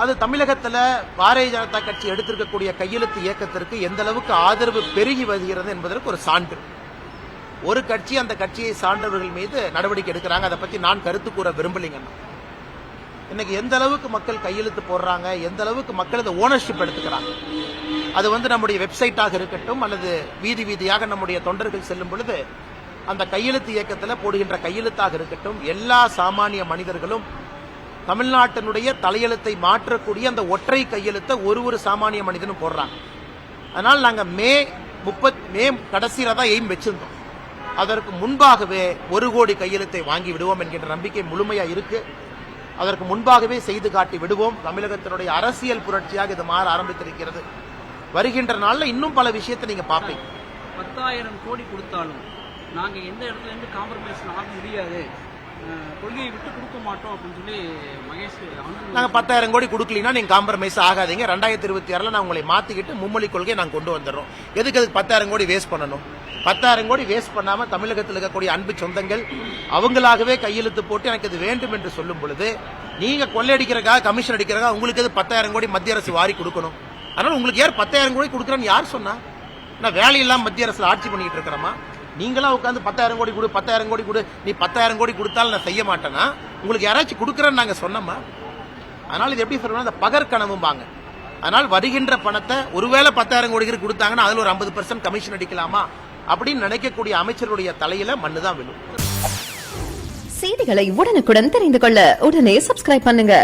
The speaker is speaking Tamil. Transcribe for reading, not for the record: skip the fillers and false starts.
அது தமிழகத்தில் பாரதிய ஜனதா கட்சி எடுத்திருக்கக்கூடிய கையெழுத்து இயக்கத்திற்கு எந்த அளவுக்கு ஆதரவு பெருகி வருகிறது என்பதற்கு ஒரு சான்று. ஒரு கட்சி அந்த கட்சியை சார்ந்தவர்கள் மீது நடவடிக்கை எடுக்கிறாங்க. அதை பத்தி நான் கருத்து கூற விரும்பலைங்க. இன்னைக்கு எந்த அளவுக்கு மக்கள் கையெழுத்து போடுறாங்க, எந்த அளவுக்கு மக்கள் அதை ஓனர்ஷிப் எடுத்துக்கிறாங்க. அது நம்முடைய வெப்சைட்டாக இருக்கட்டும் அல்லது வீதி வீதியாக நம்முடைய தொண்டர்கள் செல்லும் பொழுது அந்த கையெழுத்து இயக்கத்தில் போடுகின்ற கையெழுத்தாக இருக்கட்டும், எல்லா சாமானிய மனிதர்களும் தமிழ்நாட்டினுடைய தலையெழுத்தை மாற்றக்கூடிய அந்த ஒற்றை கையெழுத்தை ஒரு சாமானிய மனிதனும் போடுறாங்க. அதனால் நாங்கள் மே கடைசியில தான் எய்ம் வச்சிருந்தோம். அதற்கு முன்பாகவே 1 கோடி கையெழுத்தை வாங்கி விடுவோம் என்கின்ற நம்பிக்கை முழுமையா இருக்கு. அதற்கு முன்பாகவே செய்து காட்டி விடுவோம். தமிழகத்தினுடைய அரசியல் புரட்சியாக இது மாற ஆரம்பித்திருக்கிறது. வருகின்ற நாள்ல இன்னும் பல விஷயத்தை நீங்க பாப்பீங்க. 10,000 கோடி கொடுத்தாலும் நாங்க எந்த இடத்துல இருந்து காம்ப்ரமைஸ் ஆக முடியாது, கொள்கையை விட்டு கொடுக்க மாட்டோம் அப்படின்னு சொல்லி மகேஷ். நாங்க 10,000 கோடி கொடுக்கலனா நீங்க காம்ப்ரமைஸ் ஆகாதீங்க. 2026 நான் உங்களை மாத்திக்கிட்டு மும்மொழி கொள்கையை நாங்க கொண்டு வந்துடுறோம். எதுக்கு 10,000 கோடி வேஸ்ட் பண்ணணும்? 10,000 கோடி வேஸ்ட் பண்ணாம தமிழகத்தில் இருக்கக்கூடிய அன்பு சொந்தங்கள் அவங்களாகவே கையெழுத்து போட்டு எனக்கு இது வேண்டும் என்று சொல்லும் பொழுது நீங்க கொள்ளையடிக்கிறதுக்காக கமிஷன் அடிக்கிறதா உங்களுக்கு 10,000 கோடி மத்திய அரசு வாரி கொடுக்கணும். அதனால உங்களுக்கு யார் 10,000 கோடி கொடுக்குறேன்னு யார் சொன்னா? நான் வேலையெல்லாம் மத்திய அரசுல ஆட்சி பண்ணிட்டு இருக்கிறோமா? நீங்களா உட்காந்து 10,000 கோடி கொடு, 10,000 கோடி கொடு, நீ 10,000 கோடி கொடுத்தாலும் நான் செய்ய மாட்டேன்னா உங்களுக்கு யாராச்சும் கொடுக்குறேன்னு நாங்க சொன்னோமா? அதனால இது எப்படி சொல்லணும், அந்த பகற்கனவும்பாங்க. அதனால் வருகின்ற பணத்தை ஒருவேளை 10,000 கோடி கொடுத்தாங்கன்னா அதுல ஒரு 50% கமிஷன் அடிக்கலாமா அப்படின்னு நினைக்கக்கூடிய அமைச்சருடைய தலையில மண்ணுதான் விழும். செய்திகளை உடனுக்குடன் தெரிந்து கொள்ள உடனே சப்ஸ்கிரைப் பண்ணுங்க.